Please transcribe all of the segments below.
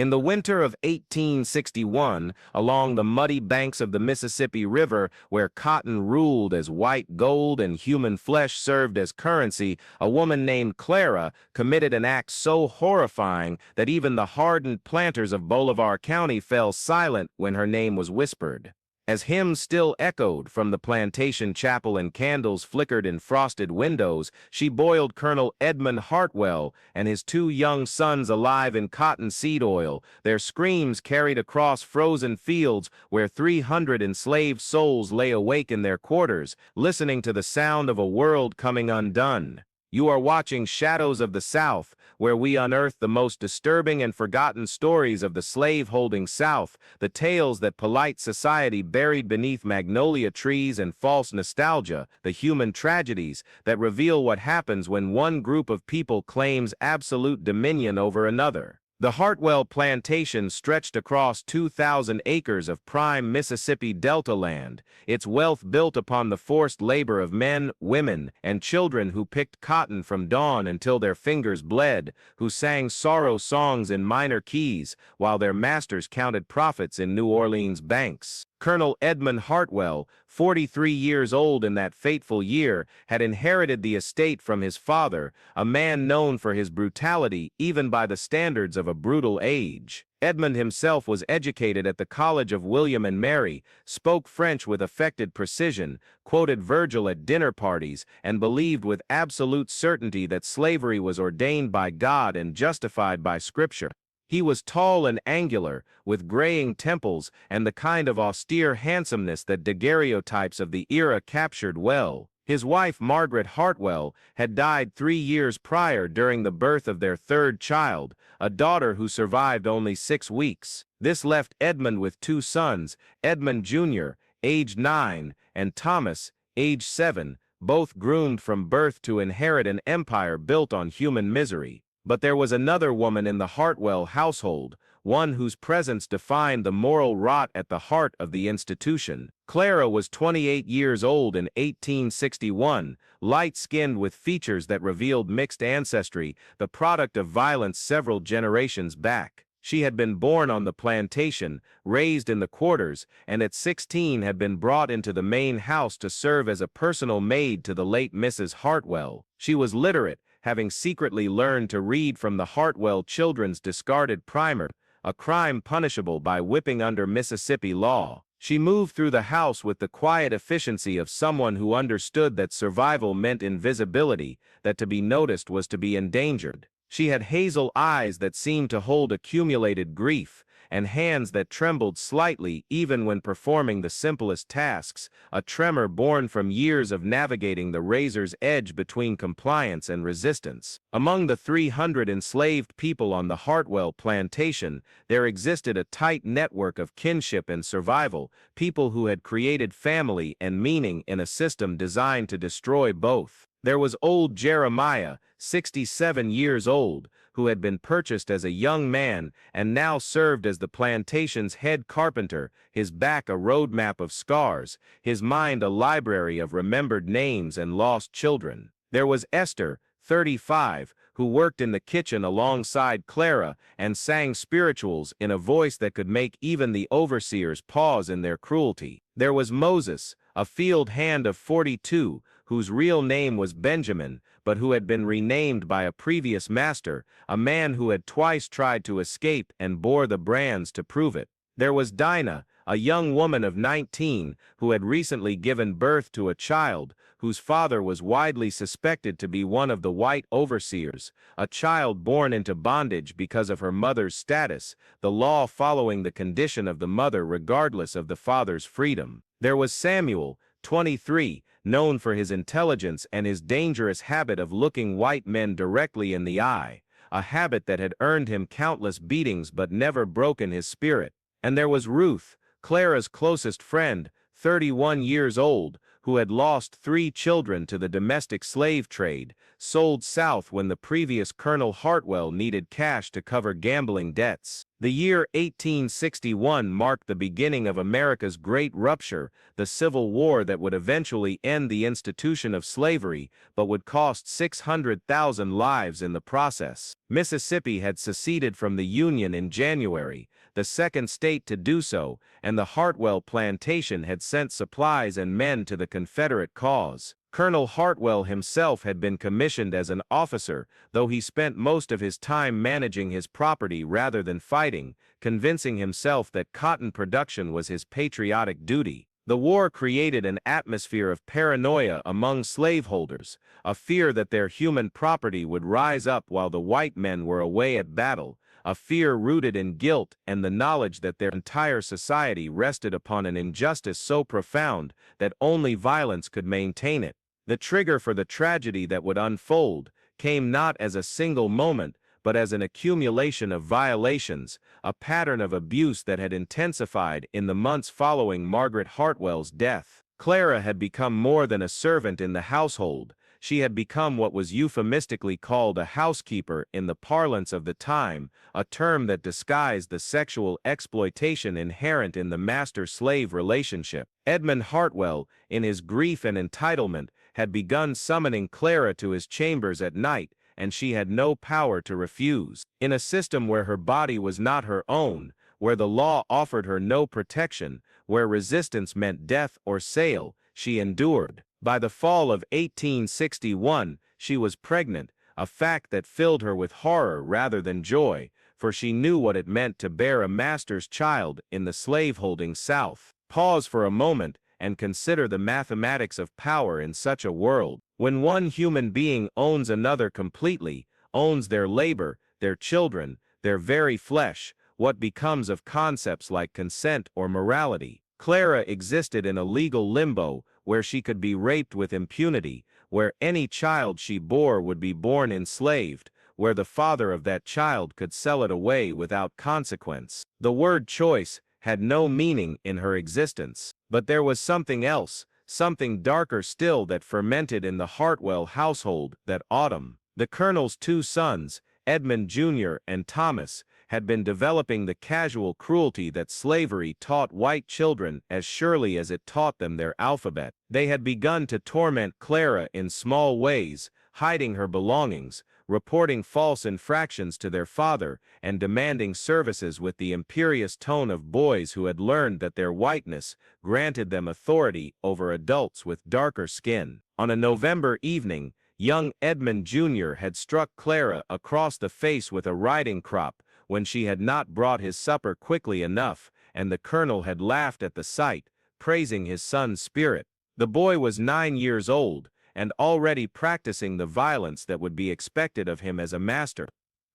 In the winter of 1861, along the muddy banks of the Mississippi River, where cotton ruled as white gold and human flesh served as currency, a woman named Clara committed an act so horrifying that even the hardened planters of Bolivar County fell silent when her name was whispered. As hymns still echoed from the plantation chapel and candles flickered in frosted windows, she boiled Colonel Edmund Hartwell and his 2 young sons alive in cottonseed oil, their screams carried across frozen fields where 300 enslaved souls lay awake in their quarters, listening to the sound of a world coming undone. You are watching Shadows of the South, where we unearth the most disturbing and forgotten stories of the slave-holding South, the tales that polite society buried beneath magnolia trees and false nostalgia, the human tragedies that reveal what happens when one group of people claims absolute dominion over another. The Hartwell plantation stretched across 2,000 acres of prime Mississippi Delta land, its wealth built upon the forced labor of men, women, and children who picked cotton from dawn until their fingers bled, who sang sorrow songs in minor keys while their masters counted profits in New Orleans banks. Colonel Edmund Hartwell, 43 years old in that fateful year, had inherited the estate from his father, a man known for his brutality even by the standards of a brutal age. Edmund himself was educated at the College of William and Mary, spoke French with affected precision, quoted Virgil at dinner parties, and believed with absolute certainty that slavery was ordained by God and justified by Scripture. He was tall and angular, with graying temples and the kind of austere handsomeness that daguerreotypes of the era captured well. His wife, Margaret Hartwell, had died 3 years prior during the birth of their 3rd child, a daughter who survived only 6 weeks. This left Edmund with 2 sons, Edmund Jr., aged 9, and Thomas, aged 7, both groomed from birth to inherit an empire built on human misery. But there was another woman in the Hartwell household, one whose presence defined the moral rot at the heart of the institution. Clara was 28 years old in 1861, light-skinned with features that revealed mixed ancestry, the product of violence several generations back. She had been born on the plantation, raised in the quarters, and at 16 had been brought into the main house to serve as a personal maid to the late Mrs. Hartwell. She was literate, having secretly learned to read from the Hartwell children's discarded primer, a crime punishable by whipping under Mississippi law. She moved through the house with the quiet efficiency of someone who understood that survival meant invisibility, that to be noticed was to be endangered. She had hazel eyes that seemed to hold accumulated grief, and hands that trembled slightly even when performing the simplest tasks, a tremor born from years of navigating the razor's edge between compliance and resistance. Among the 300 enslaved people on the Hartwell plantation, there existed a tight network of kinship and survival, people who had created family and meaning in a system designed to destroy both. There was old Jeremiah, 67 years old, who had been purchased as a young man and now served as the plantation's head carpenter, his back a roadmap of scars, his mind a library of remembered names and lost children. There was Esther, 35, who worked in the kitchen alongside Clara and sang spirituals in a voice that could make even the overseers pause in their cruelty. There was Moses, a field hand of 42, whose real name was Benjamin, but who had been renamed by a previous master, a man who had twice tried to escape and bore the brands to prove it. There was Dinah, a young woman of 19, who had recently given birth to a child, whose father was widely suspected to be one of the white overseers, a child born into bondage because of her mother's status, the law following the condition of the mother regardless of the father's freedom. There was Samuel, 23, known for his intelligence and his dangerous habit of looking white men directly in the eye, a habit that had earned him countless beatings but never broken his spirit. And there was Ruth, Clara's closest friend, 31 years old, who had lost 3 children to the domestic slave trade, sold south when the previous Colonel Hartwell needed cash to cover gambling debts. The year 1861 marked the beginning of America's Great Rupture, the Civil War that would eventually end the institution of slavery, but would cost 600,000 lives in the process. Mississippi had seceded from the Union in January, the second state to do so, and the Hartwell plantation had sent supplies and men to the Confederate cause. Colonel Hartwell himself had been commissioned as an officer, though he spent most of his time managing his property rather than fighting, convincing himself that cotton production was his patriotic duty. The war created an atmosphere of paranoia among slaveholders, a fear that their human property would rise up while the white men were away at battle, a fear rooted in guilt and the knowledge that their entire society rested upon an injustice so profound that only violence could maintain it. The trigger for the tragedy that would unfold came not as a single moment, but as an accumulation of violations, a pattern of abuse that had intensified in the months following Margaret Hartwell's death. Clara had become more than a servant in the household. She had become what was euphemistically called a housekeeper in the parlance of the time, a term that disguised the sexual exploitation inherent in the master-slave relationship. Edmund Hartwell, in his grief and entitlement, had begun summoning Clara to his chambers at night, and she had no power to refuse. In a system where her body was not her own, where the law offered her no protection, where resistance meant death or sale, she endured. By the fall of 1861, she was pregnant, a fact that filled her with horror rather than joy, for she knew what it meant to bear a master's child in the slaveholding South. Pause for a moment and consider the mathematics of power in such a world. When one human being owns another completely, owns their labor, their children, their very flesh, what becomes of concepts like consent or morality? Clara existed in a legal limbo where she could be raped with impunity, where any child she bore would be born enslaved, where the father of that child could sell it away without consequence. The word choice had no meaning in her existence. But there was something else, something darker still that fermented in the Hartwell household that autumn. The Colonel's 2 sons, Edmund Jr. and Thomas, had been developing the casual cruelty that slavery taught white children as surely as it taught them their alphabet. They had begun to torment Clara in small ways, hiding her belongings, reporting false infractions to their father, and demanding services with the imperious tone of boys who had learned that their whiteness granted them authority over adults with darker skin. On a November evening, young Edmund Jr. had struck Clara across the face with a riding crop when she had not brought his supper quickly enough, and the Colonel had laughed at the sight, praising his son's spirit. The boy was 9 years old, and already practicing the violence that would be expected of him as a master.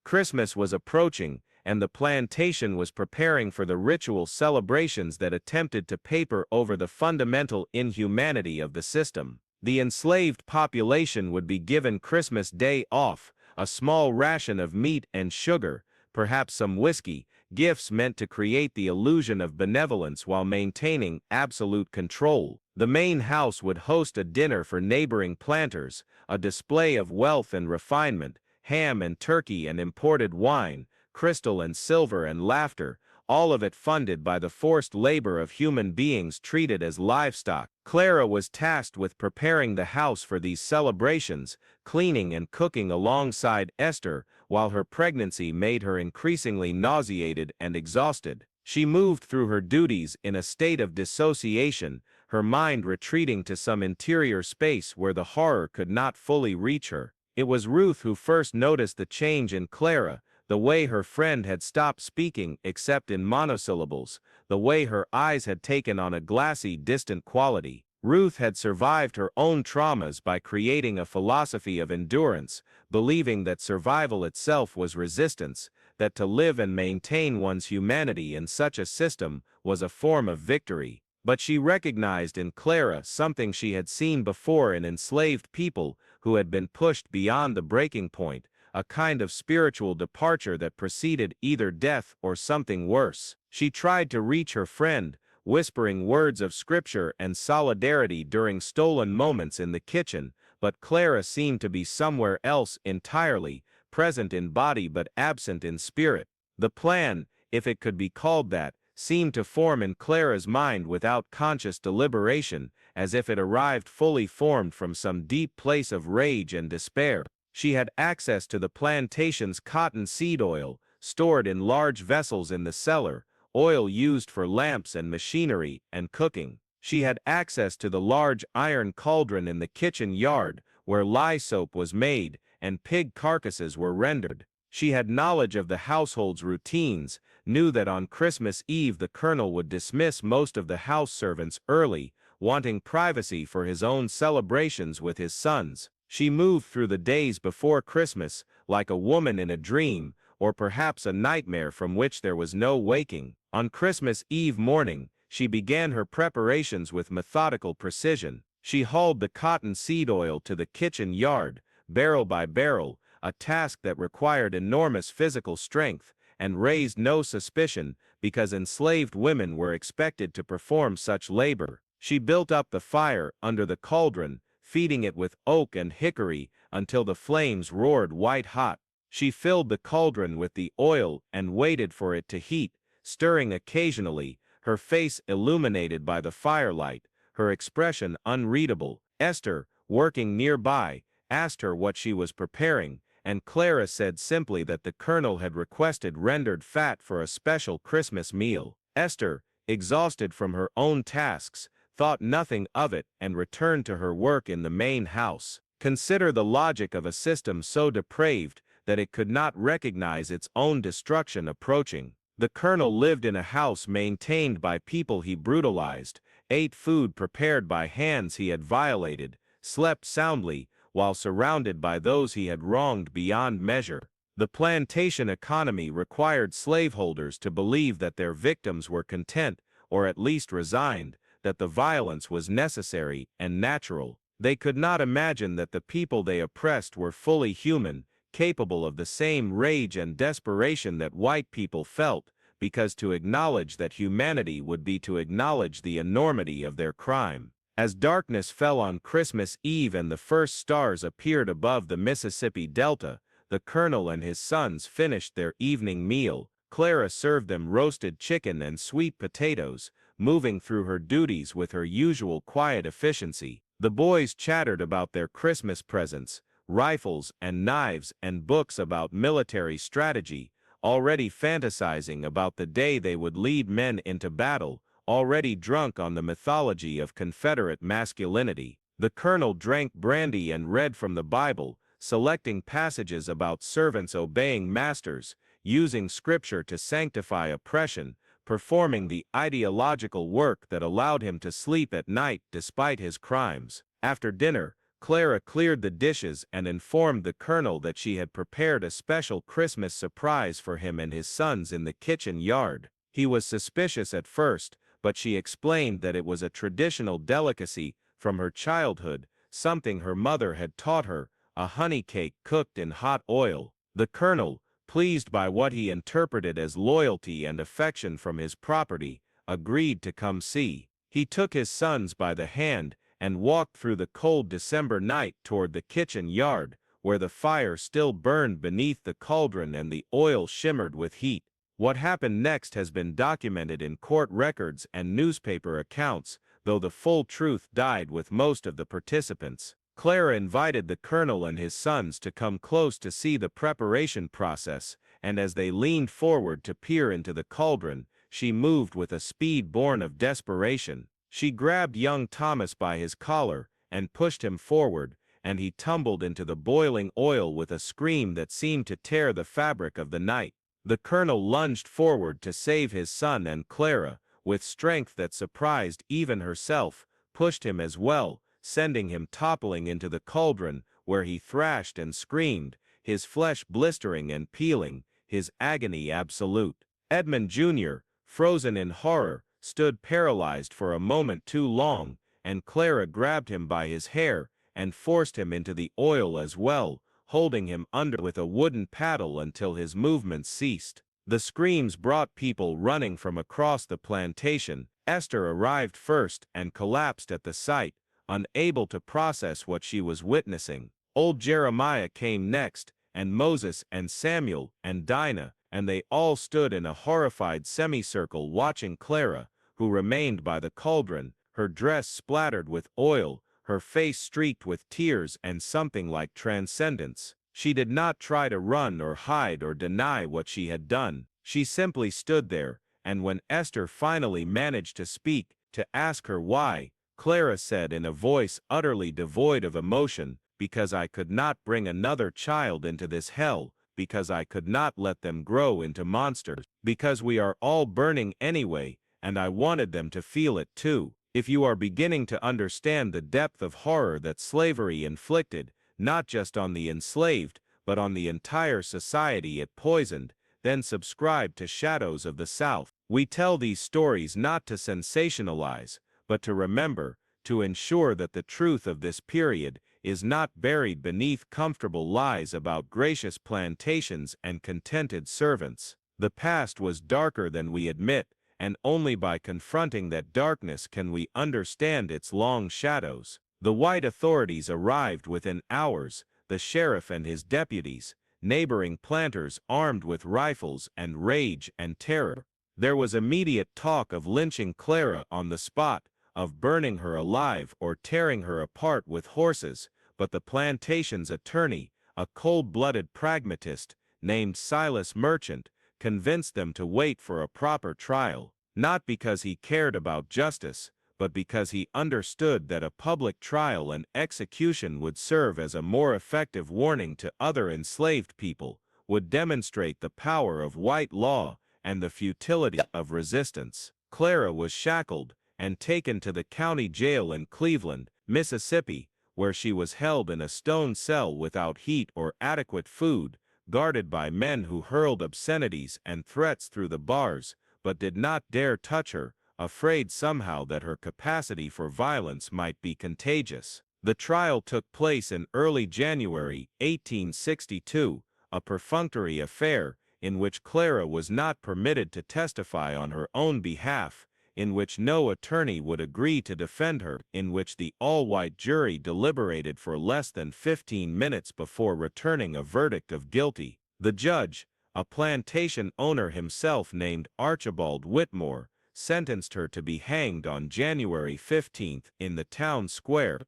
Christmas was approaching, and the plantation was preparing for the ritual celebrations that attempted to paper over the fundamental inhumanity of the system. The enslaved population would be given Christmas Day off, a small ration of meat and sugar, perhaps some whiskey, gifts meant to create the illusion of benevolence while maintaining absolute control. The main house would host a dinner for neighboring planters, a display of wealth and refinement, ham and turkey and imported wine, crystal and silver and laughter, all of it funded by the forced labor of human beings treated as livestock. Clara was tasked with preparing the house for these celebrations, cleaning and cooking alongside Esther, while her pregnancy made her increasingly nauseated and exhausted. She moved through her duties in a state of dissociation, her mind retreating to some interior space where the horror could not fully reach her. It was Ruth who first noticed the change in Clara, the way her friend had stopped speaking except in monosyllables, the way her eyes had taken on a glassy, distant quality. Ruth had survived her own traumas by creating a philosophy of endurance, believing that survival itself was resistance, that to live and maintain one's humanity in such a system was a form of victory. But she recognized in Clara something she had seen before in enslaved people who had been pushed beyond the breaking point, a kind of spiritual departure that preceded either death or something worse. She tried to reach her friend, whispering words of scripture and solidarity during stolen moments in the kitchen, but Clara seemed to be somewhere else entirely, present in body but absent in spirit. The plan, if it could be called that, seemed to form in Clara's mind without conscious deliberation, as if it arrived fully formed from some deep place of rage and despair. She had access to the plantation's cotton seed oil, stored in large vessels in the cellar, oil used for lamps and machinery and cooking. She had access to the large iron cauldron in the kitchen yard, where lye soap was made and pig carcasses were rendered. She had knowledge of the household's routines, knew that on Christmas Eve the Colonel would dismiss most of the house servants early, wanting privacy for his own celebrations with his sons. She moved through the days before Christmas like a woman in a dream, or perhaps a nightmare from which there was no waking. On Christmas Eve morning, she began her preparations with methodical precision. She hauled the cotton seed oil to the kitchen yard, barrel by barrel, a task that required enormous physical strength, and raised no suspicion because enslaved women were expected to perform such labor. She built up the fire under the cauldron, feeding it with oak and hickory until the flames roared white-hot. She filled the cauldron with the oil and waited for it to heat, stirring occasionally, her face illuminated by the firelight, her expression unreadable. Esther, working nearby, asked her what she was preparing, and Clara said simply that the Colonel had requested rendered fat for a special Christmas meal. Esther, exhausted from her own tasks, thought nothing of it and returned to her work in the main house. Consider the logic of a system so depraved that it could not recognize its own destruction approaching. The Colonel lived in a house maintained by people he brutalized, ate food prepared by hands he had violated, slept soundly, while surrounded by those he had wronged beyond measure. The plantation economy required slaveholders to believe that their victims were content, or at least resigned, that the violence was necessary and natural. They could not imagine that the people they oppressed were fully human, capable of the same rage and desperation that white people felt, because to acknowledge that humanity would be to acknowledge the enormity of their crime. As darkness fell on Christmas Eve and the first stars appeared above the Mississippi Delta, the Colonel and his sons finished their evening meal. Clara served them roasted chicken and sweet potatoes, moving through her duties with her usual quiet efficiency. The boys chattered about their Christmas presents, rifles and knives and books about military strategy, already fantasizing about the day they would lead men into battle, already drunk on the mythology of Confederate masculinity. The Colonel drank brandy and read from the Bible, selecting passages about servants obeying masters, using scripture to sanctify oppression, performing the ideological work that allowed him to sleep at night despite his crimes. After dinner, Clara cleared the dishes and informed the Colonel that she had prepared a special Christmas surprise for him and his sons in the kitchen yard. He was suspicious at first, but she explained that it was a traditional delicacy from her childhood, something her mother had taught her, a honey cake cooked in hot oil. The Colonel, pleased by what he interpreted as loyalty and affection from his property, agreed to come see. He took his sons by the hand and walked through the cold December night toward the kitchen yard, where the fire still burned beneath the cauldron and the oil shimmered with heat. What happened next has been documented in court records and newspaper accounts, though the full truth died with most of the participants. Clara invited the Colonel and his sons to come close to see the preparation process, and as they leaned forward to peer into the cauldron, she moved with a speed born of desperation. She grabbed young Thomas by his collar and pushed him forward, and he tumbled into the boiling oil with a scream that seemed to tear the fabric of the night. The Colonel lunged forward to save his son, and Clara, with strength that surprised even herself, pushed him as well, sending him toppling into the cauldron, where he thrashed and screamed, his flesh blistering and peeling, his agony absolute. Edmund Jr., frozen in horror, stood paralyzed for a moment too long, and Clara grabbed him by his hair and forced him into the oil as well, holding him under with a wooden paddle until his movements ceased. The screams brought people running from across the plantation. Esther arrived first and collapsed at the sight, unable to process what she was witnessing. Old Jeremiah came next, and Moses and Samuel and Dinah, and they all stood in a horrified semicircle watching Clara, who remained by the cauldron, her dress splattered with oil, her face streaked with tears and something like transcendence. She did not try to run or hide or deny what she had done. She simply stood there, and when Esther finally managed to speak, to ask her why, Clara said in a voice utterly devoid of emotion, "Because I could not bring another child into this hell, because I could not let them grow into monsters, because we are all burning anyway, and I wanted them to feel it too." If you are beginning to understand the depth of horror that slavery inflicted, not just on the enslaved, but on the entire society it poisoned, then subscribe to Shadows of the South. We tell these stories not to sensationalize, but to remember, to ensure that the truth of this period is not buried beneath comfortable lies about gracious plantations and contented servants. The past was darker than we admit, and only by confronting that darkness can we understand its long shadows. The white authorities arrived within hours, the sheriff and his deputies, neighboring planters armed with rifles and rage and terror. There was immediate talk of lynching Clara on the spot, of burning her alive or tearing her apart with horses, but the plantation's attorney, a cold-blooded pragmatist named Silas Merchant, convinced them to wait for a proper trial, not because he cared about justice, but because he understood that a public trial and execution would serve as a more effective warning to other enslaved people, would demonstrate the power of white law and the futility of resistance. Clara was shackled and taken to the county jail in Cleveland, Mississippi, where she was held in a stone cell without heat or adequate food, guarded by men who hurled obscenities and threats through the bars, but did not dare touch her, afraid somehow that her capacity for violence might be contagious. The trial took place in early January 1862, a perfunctory affair in which Clara was not permitted to testify on her own behalf, in which no attorney would agree to defend her, in which the all-white jury deliberated for less than 15 minutes before returning a verdict of guilty. The judge, a plantation owner himself named Archibald Whitmore, sentenced her to be hanged on January 15th in the town square,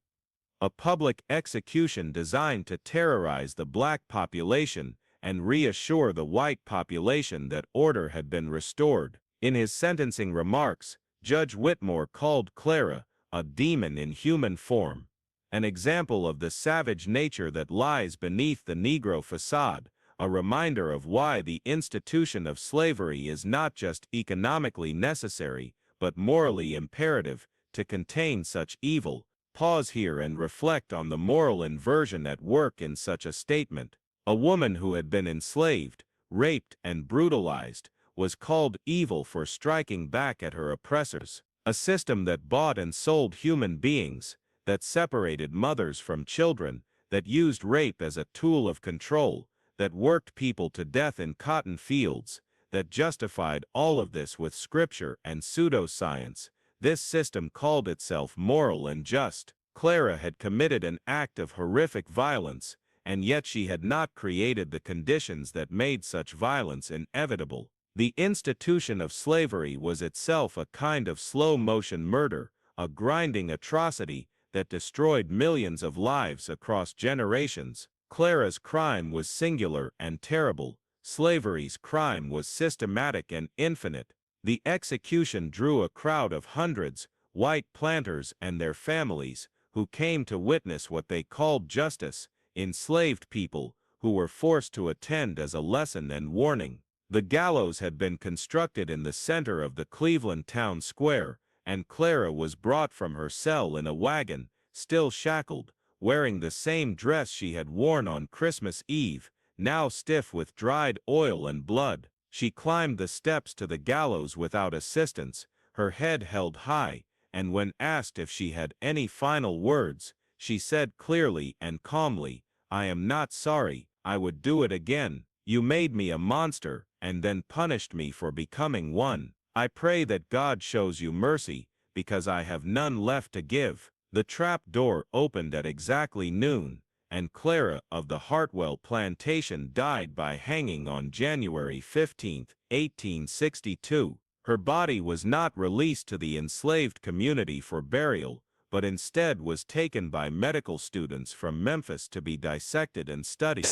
a public execution designed to terrorize the black population and reassure the white population that order had been restored. In his sentencing remarks, Judge Whitmore called Clara a demon in human form, an example of the savage nature that lies beneath the Negro facade, a reminder of why the institution of slavery is not just economically necessary, but morally imperative. To contain such evil, pause here and reflect on the moral inversion at work in such a statement. A woman who had been enslaved, raped, and brutalized was called evil for striking back at her oppressors. A system that bought and sold human beings, that separated mothers from children, that used rape as a tool of control, that worked people to death in cotton fields, that justified all of this with scripture and pseudoscience. This system called itself moral and just. Clara had committed an act of horrific violence, and yet she had not created the conditions that made such violence inevitable. The institution of slavery was itself a kind of slow-motion murder, a grinding atrocity that destroyed millions of lives across generations. Clara's crime was singular and terrible. Slavery's crime was systematic and infinite. The execution drew a crowd of hundreds, white planters and their families, who came to witness what they called justice, enslaved people, who were forced to attend as a lesson and warning. The gallows had been constructed in the center of the Cleveland town square, and Clara was brought from her cell in a wagon, still shackled, wearing the same dress she had worn on Christmas Eve, now stiff with dried oil and blood. She climbed the steps to the gallows without assistance, her head held high, and when asked if she had any final words, she said clearly and calmly, "I am not sorry, I would do it again. You made me a monster, and then punished me for becoming one. I pray that God shows you mercy, because I have none left to give." The trap door opened at exactly noon, and Clara of the Hartwell plantation died by hanging on January 15, 1862. Her body was not released to the enslaved community for burial, but instead was taken by medical students from Memphis to be dissected and studied.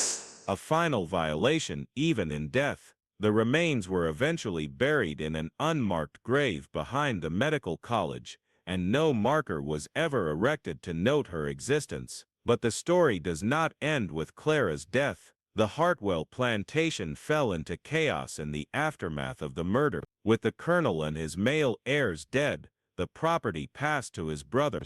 A final violation even in death. The remains were eventually buried in an unmarked grave behind the medical college, and no marker was ever erected to note her existence. But the story does not end with Clara's death. The Hartwell plantation fell into chaos in the aftermath of the murder. With the colonel and his male heirs dead, the property passed to his brother,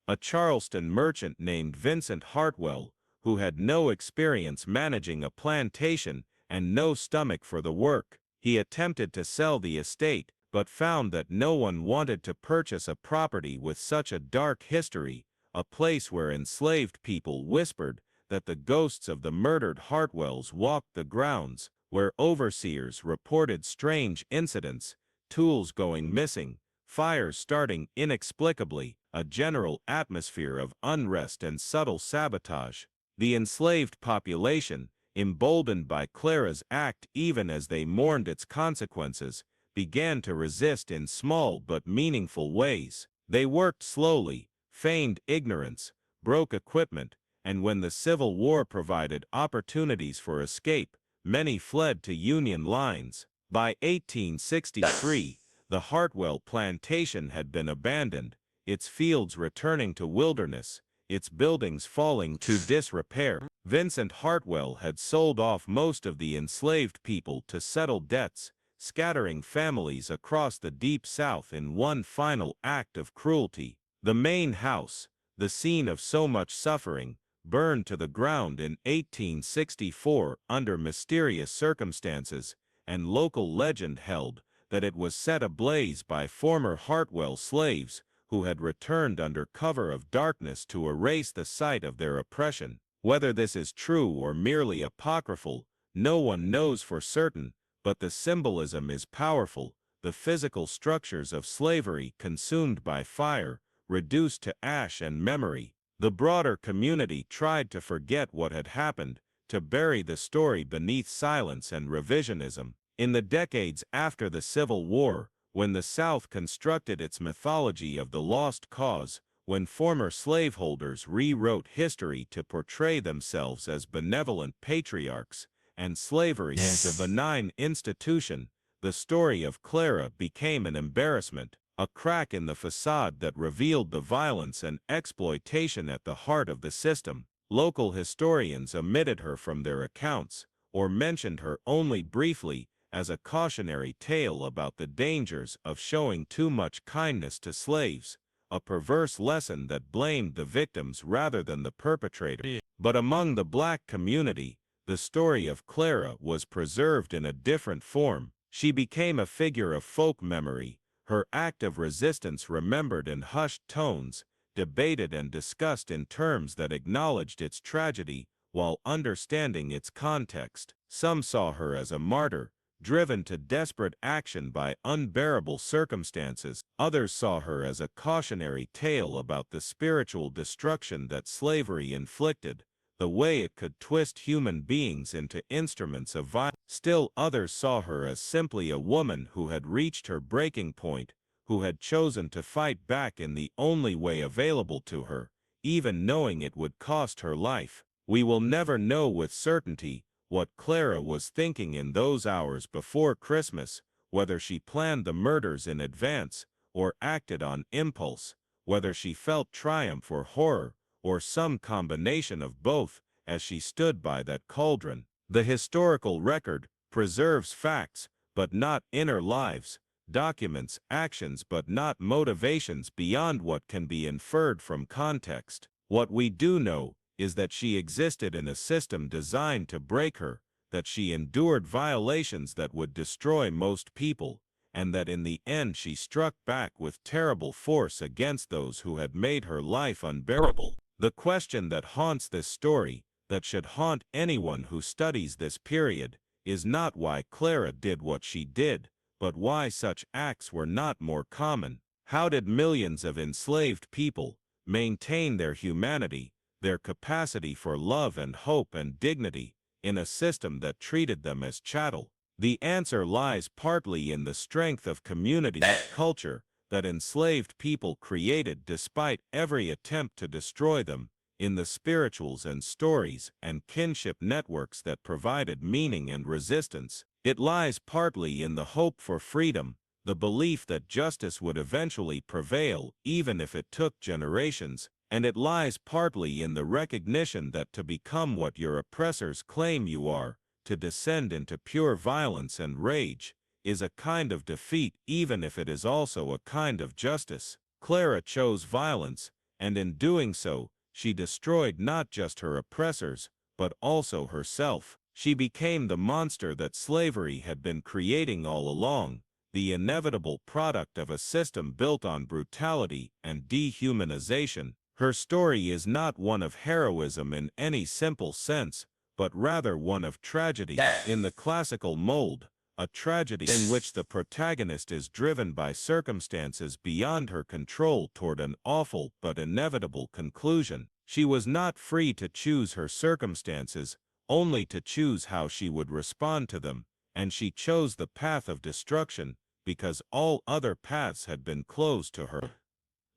a Charleston merchant named Vincent Hartwell, who had no experience managing a plantation and no stomach for the work. He attempted to sell the estate, but found that no one wanted to purchase a property with such a dark history, a place where enslaved people whispered that the ghosts of the murdered Hartwells walked the grounds, where overseers reported strange incidents, tools going missing, fires starting inexplicably, a general atmosphere of unrest and subtle sabotage. The enslaved population, emboldened by Clara's act even as they mourned its consequences, began to resist in small but meaningful ways. They worked slowly, feigned ignorance, broke equipment, and when the Civil War provided opportunities for escape, many fled to Union lines. By 1863, the Hartwell plantation had been abandoned, its fields returning to wilderness, its buildings falling to disrepair. Vincent Hartwell had sold off most of the enslaved people to settle debts, scattering families across the Deep South in one final act of cruelty. The main house, the scene of so much suffering, burned to the ground in 1864 under mysterious circumstances, and local legend held that it was set ablaze by former Hartwell slaves who had returned under cover of darkness to erase the site of their oppression. Whether this is true or merely apocryphal, no one knows for certain, but the symbolism is powerful. The physical structures of slavery consumed by fire, reduced to ash and memory. The broader community tried to forget what had happened, to bury the story beneath silence and revisionism. In the decades after the Civil War, when the South constructed its mythology of the lost cause, when former slaveholders rewrote history to portray themselves as benevolent patriarchs, and slavery as a benign institution, the story of Clara became an embarrassment, a crack in the facade that revealed the violence and exploitation at the heart of the system. Local historians omitted her from their accounts, or mentioned her only briefly, as a cautionary tale about the dangers of showing too much kindness to slaves, a perverse lesson that blamed the victims rather than the perpetrator. But among the black community, the story of Clara was preserved in a different form. She became a figure of folk memory, her act of resistance remembered in hushed tones, debated and discussed in terms that acknowledged its tragedy while understanding its context. Some saw her as a martyr, driven to desperate action by unbearable circumstances. Others saw her as a cautionary tale about the spiritual destruction that slavery inflicted, the way it could twist human beings into instruments of violence. Still others saw her as simply a woman who had reached her breaking point, who had chosen to fight back in the only way available to her, even knowing it would cost her life. We will never know with certainty what Clara was thinking in those hours before Christmas, whether she planned the murders in advance, or acted on impulse, whether she felt triumph or horror, or some combination of both, as she stood by that cauldron. The historical record preserves facts, but not inner lives, documents actions but not motivations beyond what can be inferred from context. What we do know is that she existed in a system designed to break her, that she endured violations that would destroy most people, and that in the end she struck back with terrible force against those who had made her life unbearable. The question that haunts this story, that should haunt anyone who studies this period, is not why Clara did what she did, but why such acts were not more common. How did millions of enslaved people maintain their humanity, their capacity for love and hope and dignity, in a system that treated them as chattel? The answer lies partly in the strength of community culture that enslaved people created despite every attempt to destroy them, in the spirituals and stories and kinship networks that provided meaning and resistance. It lies partly in the hope for freedom, the belief that justice would eventually prevail even if it took generations, and it lies partly in the recognition that to become what your oppressors claim you are, to descend into pure violence and rage, is a kind of defeat even if it is also a kind of justice. Clara chose violence, and in doing so, she destroyed not just her oppressors, but also herself. She became the monster that slavery had been creating all along, the inevitable product of a system built on brutality and dehumanization. Her story is not one of heroism in any simple sense, but rather one of tragedy in the classical mold, a tragedy in which the protagonist is driven by circumstances beyond her control toward an awful but inevitable conclusion. She was not free to choose her circumstances, only to choose how she would respond to them, and she chose the path of destruction because all other paths had been closed to her.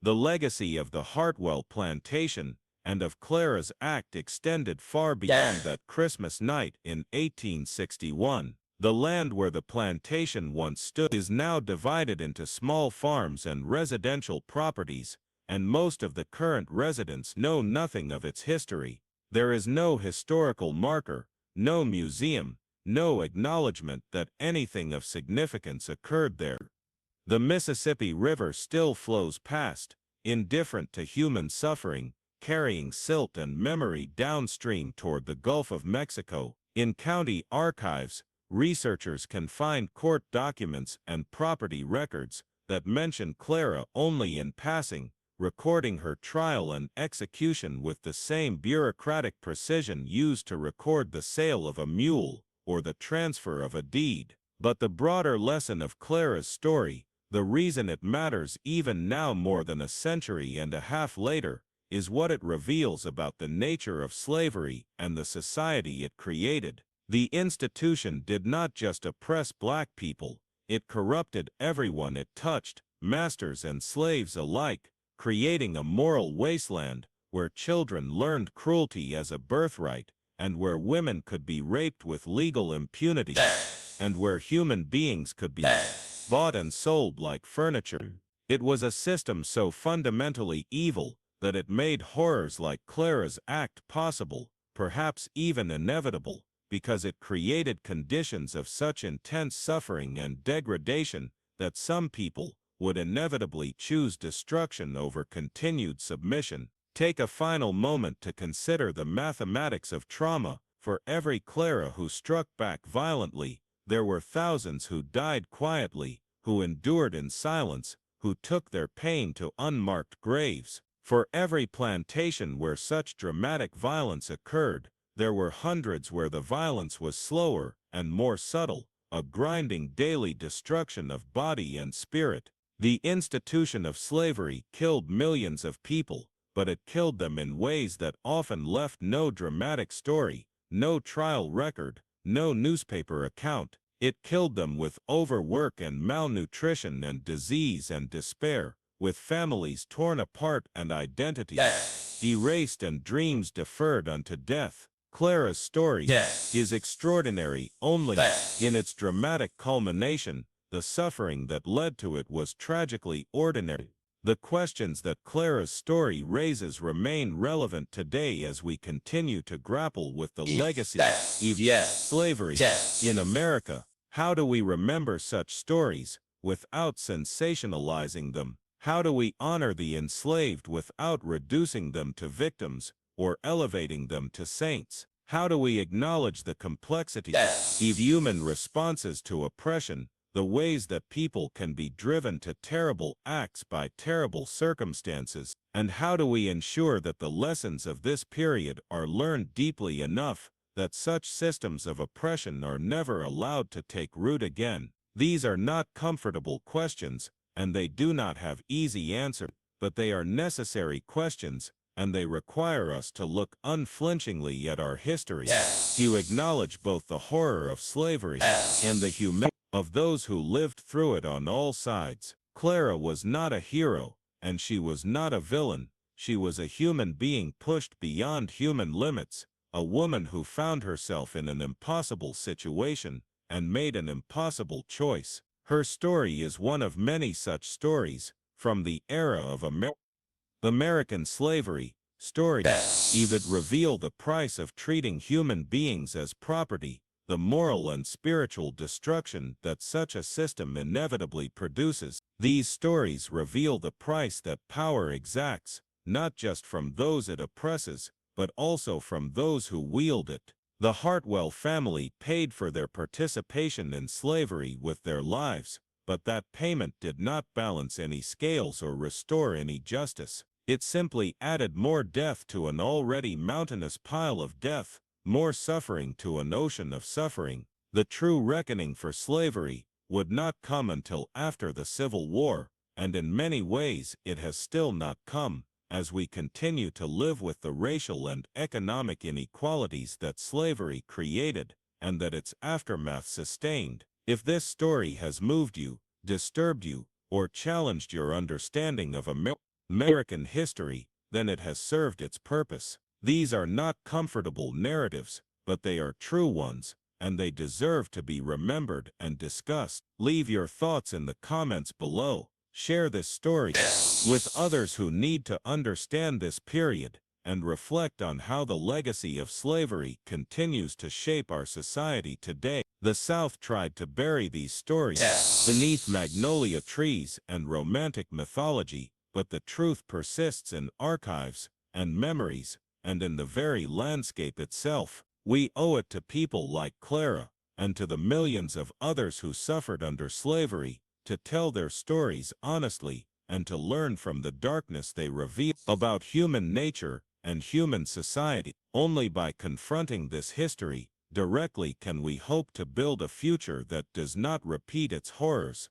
The legacy of the Hartwell plantation and of Clara's act extended far beyond that Christmas night in 1861. The land where the plantation once stood is now divided into small farms and residential properties, and most of the current residents know nothing of its history. There is no historical marker, no museum, no acknowledgement that anything of significance occurred there. The Mississippi River still flows past, indifferent to human suffering, carrying silt and memory downstream toward the Gulf of Mexico. In county archives, researchers can find court documents and property records that mention Clara only in passing, recording her trial and execution with the same bureaucratic precision used to record the sale of a mule or the transfer of a deed. But the broader lesson of Clara's story, the reason it matters even now more than a century and a half later, is what it reveals about the nature of slavery and the society it created. The institution did not just oppress black people, it corrupted everyone it touched, masters and slaves alike, creating a moral wasteland where children learned cruelty as a birthright, and where women could be raped with legal impunity, and where human beings could be bought and sold like furniture. It was a system so fundamentally evil that it made horrors like Clara's act possible, perhaps even inevitable, because it created conditions of such intense suffering and degradation that some people would inevitably choose destruction over continued submission. Take a final moment to consider the mathematics of trauma. For every Clara who struck back violently, there were thousands who died quietly, who endured in silence, who took their pain to unmarked graves. For every plantation where such dramatic violence occurred, there were hundreds where the violence was slower and more subtle, a grinding daily destruction of body and spirit. The institution of slavery killed millions of people, but it killed them in ways that often left no dramatic story, no trial record, no newspaper account. It killed them with overwork and malnutrition and disease and despair, with families torn apart and identities erased and dreams deferred unto death. Clara's story is extraordinary only in its dramatic culmination. The suffering that led to it was tragically ordinary. The questions that Clara's story raises remain relevant today as we continue to grapple with the legacy of slavery in America. How do we remember such stories without sensationalizing them? How do we honor the enslaved without reducing them to victims or elevating them to saints? How do we acknowledge the complexity of human responses to oppression, the ways that people can be driven to terrible acts by terrible circumstances? And how do we ensure that the lessons of this period are learned deeply enough that such systems of oppression are never allowed to take root again? These are not comfortable questions, and they do not have easy answers, but they are necessary questions, and they require us to look unflinchingly at our history, to acknowledge both the horror of slavery and the humanity of those who lived through it on all sides. Clara was not a hero, and she was not a villain. She was a human being pushed beyond human limits, a woman who found herself in an impossible situation and made an impossible choice. Her story is one of many such stories, from the era of American slavery. Stories even reveal the price of treating human beings as property, the moral and spiritual destruction that such a system inevitably produces. These stories reveal the price that power exacts, not just from those it oppresses, but also from those who wield it. The Hartwell family paid for their participation in slavery with their lives, but that payment did not balance any scales or restore any justice. It simply added more death to an already mountainous pile of death, more suffering to an ocean of suffering. The true reckoning for slavery would not come until after the Civil War, and in many ways it has still not come, as we continue to live with the racial and economic inequalities that slavery created, and that its aftermath sustained. If this story has moved you, disturbed you, or challenged your understanding of American history, then it has served its purpose. These are not comfortable narratives, but they are true ones, and they deserve to be remembered and discussed. Leave your thoughts in the comments below. Share this story with others who need to understand this period, and reflect on how the legacy of slavery continues to shape our society today. The South tried to bury these stories beneath magnolia trees and romantic mythology, but the truth persists in archives and memories, and in the very landscape itself. We owe it to people like Clara, and to the millions of others who suffered under slavery, to tell their stories honestly, and to learn from the darkness they reveal about human nature and human society. Only by confronting this history directly can we hope to build a future that does not repeat its horrors.